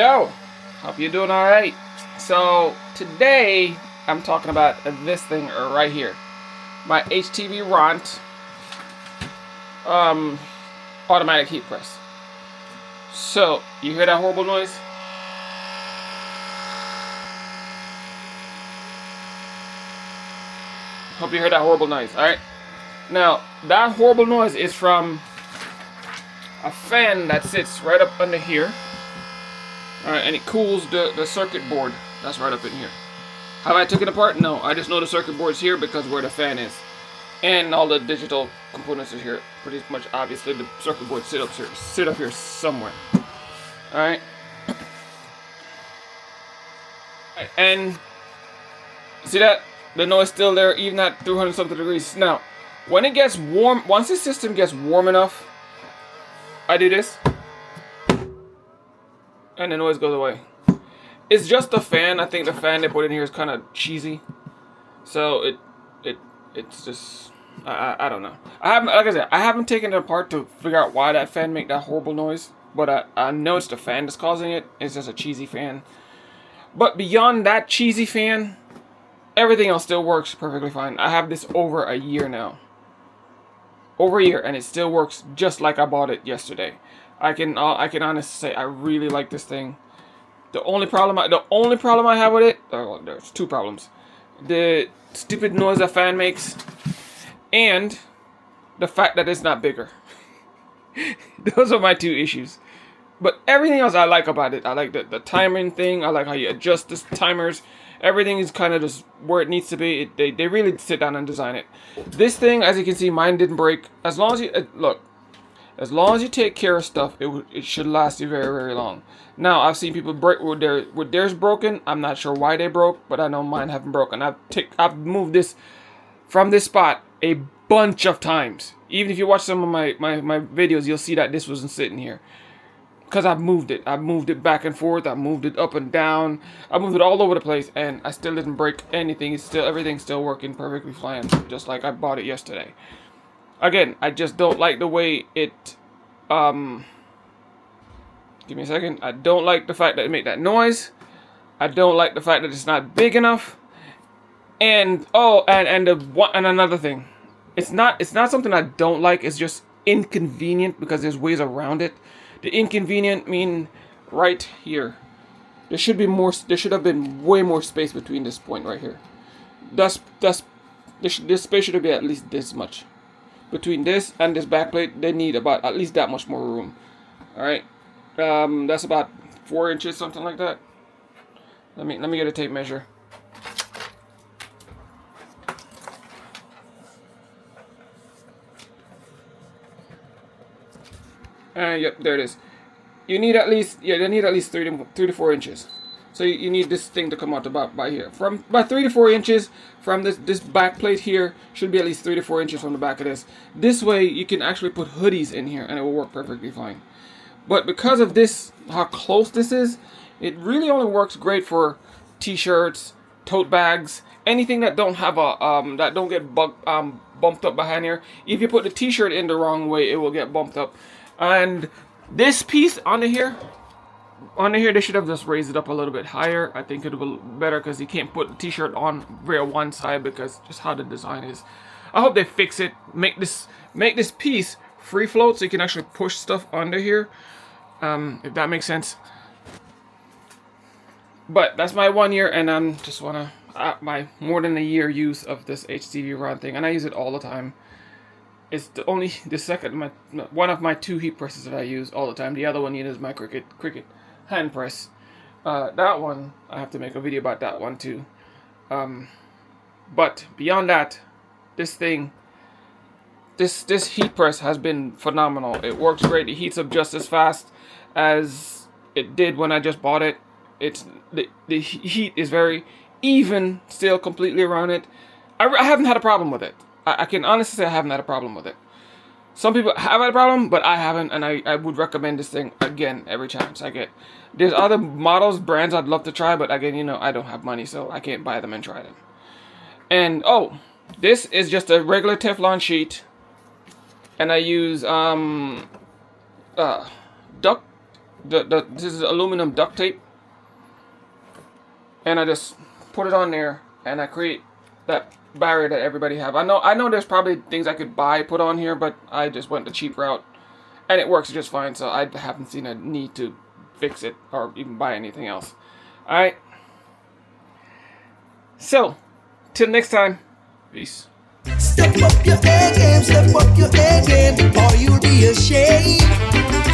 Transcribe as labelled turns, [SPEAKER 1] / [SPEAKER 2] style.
[SPEAKER 1] Yo, hope you're doing alright. So today I'm talking about this thing right here. My HTV RONT automatic heat press. So, you hear that horrible noise? Hope you heard that horrible noise, alright? Now, that horrible noise is from a fan that sits right up under here. Alright, and it cools the circuit board that's right up in here. Have I taken it apart? No, I just know the circuit board's here because where the fan is. And all the digital components are here. Pretty much obviously the circuit board sit up here somewhere. Alright. And see that? The noise still there even at 300 something degrees. Now, when it gets warm, once the system gets warm enough, I do this. And the noise goes away. It's just the fan. I think the fan they put in here is kind of cheesy. So it's just I don't know. Like I said, I haven't taken it apart to figure out why that fan make that horrible noise. But I know it's the fan that's causing it. It's just a cheesy fan. But beyond that cheesy fan, everything else still works perfectly fine. I have this over a year now. Over a year, and it still works just like I bought it yesterday. I can honestly say I really like this thing. The only problem I have with it, there's two problems: the stupid noise the fan makes, and the fact that it's not bigger. Those are my two issues. But everything else I like about it. I like the timing thing. I like how you adjust the timers. Everything is kind of just where it needs to be. They really sit down and design it. This thing, as you can see, mine didn't break. As long as you look, as long as you take care of stuff, it should last you very, very long. Now, I've seen people break with theirs broken. I'm not sure why they broke, but I know mine haven't broken. I've moved this from this spot a bunch of times. Even if you watch some of my videos, you'll see that this wasn't sitting here. Because I've moved it. I've moved it back and forth. I've moved it up and down. I moved it all over the place, and I still didn't break anything. Everything's still working perfectly fine, just like I bought it yesterday. Again, I just don't like the way it. Give me a second. I don't like the fact that it made that noise. I don't like the fact that it's not big enough. And another thing, it's not something I don't like. It's just inconvenient because there's ways around it. The inconvenient mean right here. There should have been way more space between this point right here. This space should be at least this much. Between this and this backplate, they need about at least that much more room. All right, that's about 4 inches, something like that. Let me get a tape measure. Yep, there it is. You need at least, they need at least 3 to 4 inches. So you need this thing to come out about by here. From by 3 to 4 inches from this back plate here should be at least 3 to 4 inches from the back of this. This way you can actually put hoodies in here and it will work perfectly fine. But because of this, how close this is, it really only works great for t-shirts, tote bags, anything that don't have a that don't get bumped up behind here. If you put the t-shirt in the wrong way, it will get bumped up. And this piece under here, they should have just raised it up a little bit higher. I think it would be better because you can't put the t-shirt on real one side because just how the design is. I hope they fix it. Make this piece free float so you can actually push stuff under here. If that makes sense. But that's my 1 year, and I'm just wanna my more than a year use of this HTV RONT thing, and I use it all the time. It's one of my 2 heat presses that I use all the time. The other one is my Cricut hand press. That one, I have to make a video about that one too. But beyond that, this thing, this heat press has been phenomenal. It works great. It heats up just as fast as it did when I just bought it. It's the heat is very even still completely around it. I haven't had a problem with it. I can honestly say I haven't had a problem with it. Some people have had a problem, but I haven't, and I would recommend this thing again every chance I get. There's other models, brands I'd love to try, but again, I don't have money, so I can't buy them and try them. And this is just a regular Teflon sheet, and I use duct this is aluminum duct tape, and I just put it on there, and I create that barrier that everybody have. I know there's probably things I could put on here, but I just went the cheap route, and it works just fine. So I haven't seen a need to fix it or even buy anything else. All right. So, till next time, peace.
[SPEAKER 2] Step up your A game, or you'll be ashamed.